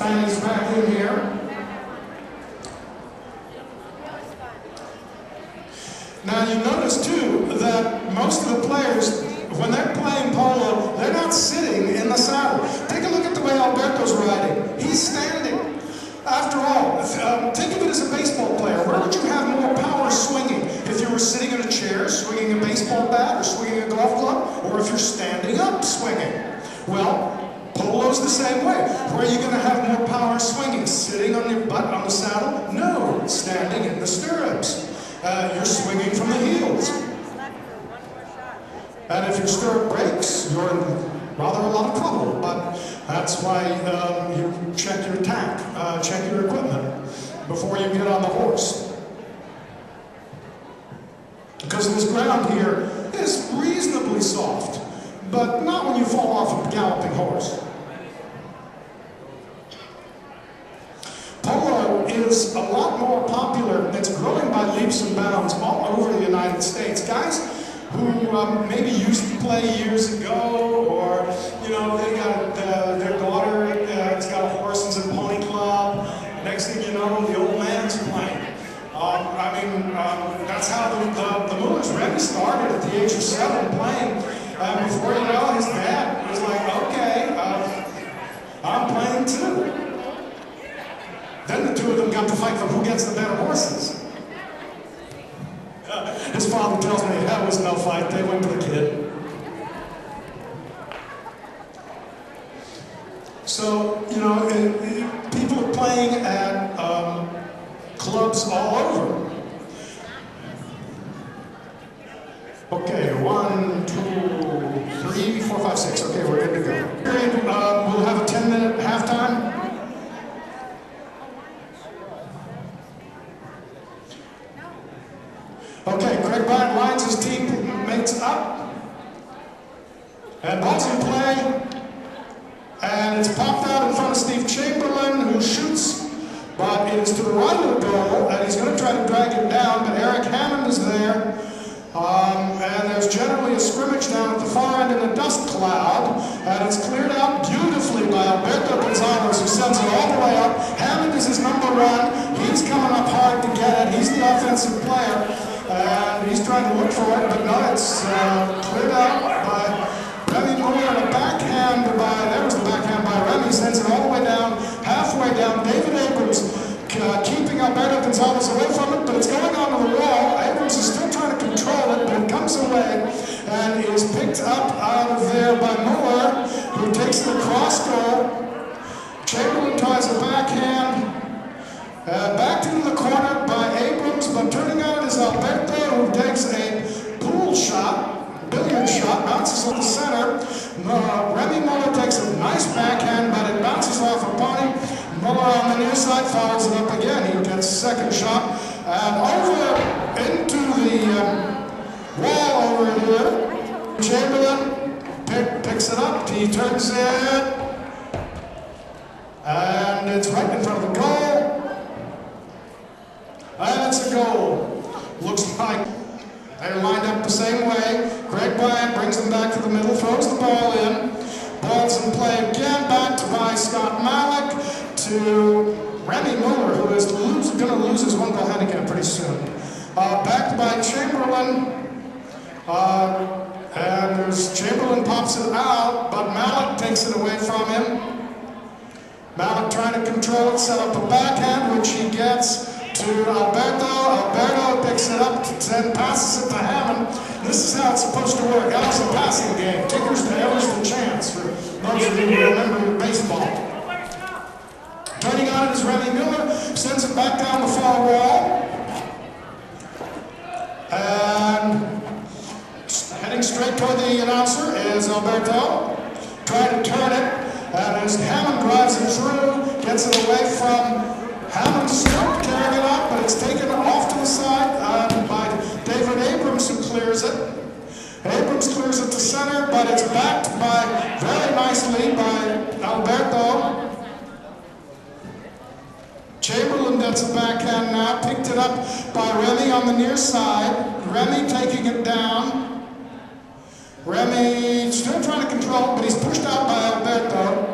Fanny's back in here. Now you notice too that most of the players, when they're playing polo, they're not sitting in the saddle. Take a look at the way Alberto's riding. He's standing. After all, think of it as a baseball player. Where would you have more power swinging? If you were sitting in a chair, swinging a baseball bat, or swinging a golf club, or if you're standing up, swinging? Well, polo's the same way. Where are you going to have more power swinging? Sitting on your butt on the saddle? No, standing in the stirrups. You're swinging from the heels. And if your stirrup breaks, you're in rather a lot of trouble. But that's why you check your tack, check your equipment before you get on the horse. Because this ground here is reasonably soft, but not when you fall off a galloping horse. Polo is a lot more popular. It's growing by leaps and bounds all over the United States. Guys who maybe used to play years ago, or they got their daughter has got a horses and pony club. Next thing you know, the old man's playing. That's how the Mullers. Remy started at the age of 7 playing. Before you know, his dad was like, okay, I'm playing too. Then the two of them got to fight for who gets the better horses. His father tells me that was no fight. They went to the kid. So, people are playing at clubs all over. Okay, 1, 2, 3, 4, 5, 6. Okay, we're good to go. We'll have a 10-minute halftime. Okay, Greg Bryant lines his teammates up. And ball's in play. And it's popped out in front of Steve Chamberlain, who shoots, but it is to the right of the goal, and he's going to try to drag it down, but Eric Hammond is there. And there's generally a scrimmage down at the far end in a dust cloud, and it's cleared out beautifully by Alberto Gonzalez, who sends it all the way up. Hammond is his number 1. He's coming up hard to get it. He's the offensive player, and he's trying to look for it, but no, it's cleared out by Remy Muller, and a backhand there was the backhand by Remy, sends it all the way down, halfway down. David Abrams keeping Alberto Gonzalez away from it, but it's going onto the wall. Abrams is still trying to control it, but it comes away and is picked up out of there by Muller, who takes it across goal. Chamberlain tries a backhand. Backed into the corner by Abrams, but turning on it is Alberto, who takes a pool shot, billiard shot, bounces on the center. Remy Muller takes a nice backhand, but it bounces off a body. Muller on the near side follows it up again. He gets a second shot. And over into the wall over here. Chamberlain picks it up. He turns it. And it's right in front of the goal. And it's a goal. Looks like they're lined up the same way. Greg Bryant brings them back to the middle, throws the ball in. Ball's in play again, back to by Scott Malik to Remy Muller, who is going to lose his 1-goal handicap pretty soon. Backed by Chamberlain. And there's Chamberlain pops it out, but Malik takes it away from him. Malik trying to control it, set up a backhand, which he gets to Alberto. Alberto picks it up, then passes it to Hammond. This is how it's supposed to work. That was a passing game. Kickers to errors the chance, for those of you who remember baseball. Turning on it is Remy Muller, sends it back down the far wall. And heading straight toward the announcer is Alberto. Trying to turn it. And as Hammond drives it through, gets it away from Hammond, still carrying it up, but it's taken off to the side by David Abrams, who clears it. Abrams clears it to center, but it's backed by very nicely by Alberto. Chamberlain gets a backhand now, picked it up by Remy on the near side. Remy taking it down. Remy still trying to control it, but he's pushed out by Alberto.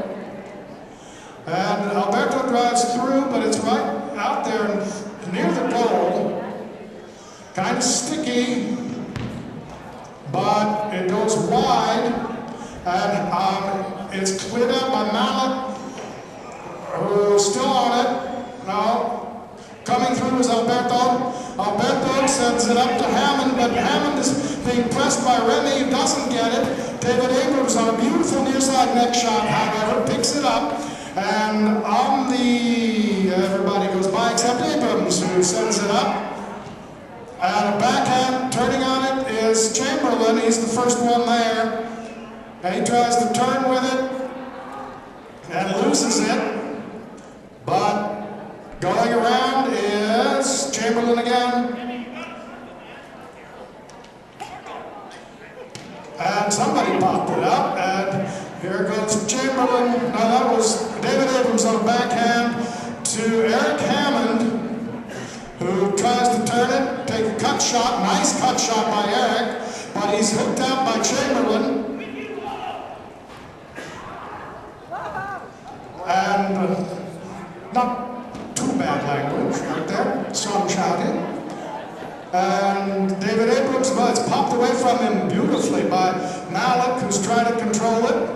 And Alberto through, but it's right out there near the goal. Kind of sticky, but it goes wide, and it's cleared out by Mallet, who's still on it. Now, coming through is Alberto. Alberto sends it up to Hammond, but Hammond is being pressed by Remy, who doesn't get it. David Abrams on a beautiful near side neck shot, however, picks it up, and on the, everybody goes by except Abrams, who sends it up. And a backhand turning on it is Chamberlain. He's the first one there. And he tries to turn with it and loses it. But going around is Chamberlain again. And somebody popped it up. And here goes Chamberlain. No, that was David Abrams on a backhand to Eric Hammond, who tries to turn it, take a cut shot, nice cut shot by Eric, but he's hooked out by Chamberlain. And not too bad language right there, some shouting. And David Abrams, well, it's popped away from him beautifully by Mallet, who's trying to control it.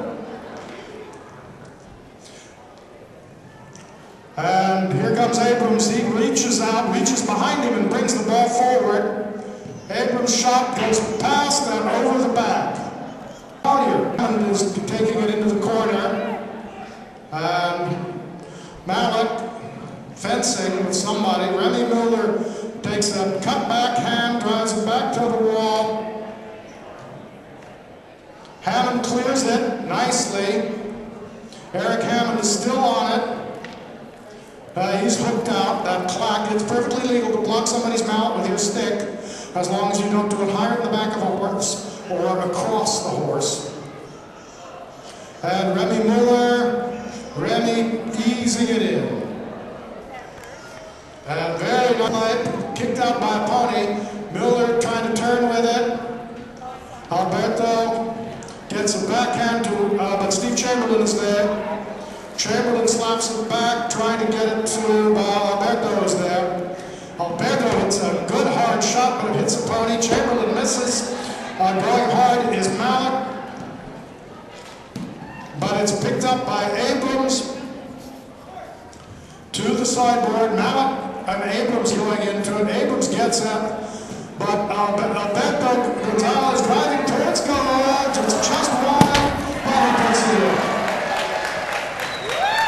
And here comes Abrams. He reaches out, reaches behind him and brings the ball forward. Abrams' shot goes past and over the back. Hammond is taking it into the corner. And Mallet fencing with somebody. Remy Mueller takes a cut backhand, drives it back to the wall. Hammond clears it nicely. Eric Hammond is still on it. He's hooked out, that clack. It's perfectly legal to block somebody's mallet with your stick as long as you don't do it higher in the back of a horse or across the horse. And Remy Mueller, Remy easing it in. And very nice, kicked out by a pony. Mueller trying to turn with it. Alberto gets a backhand to, but Steve Chamberlain is there. Chamberlain slaps it back, trying to get it to, Alberto is there. Alberto hits a good hard shot, but it hits a pony. Chamberlain misses. Going hard is Mallet, but it's picked up by Abrams to the sideboard. Mallet and Abrams going into it. Abrams gets it, but Alberto Gonzalez driving towards goal, just wide, but he puts it in.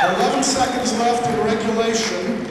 11 seconds left in regulation.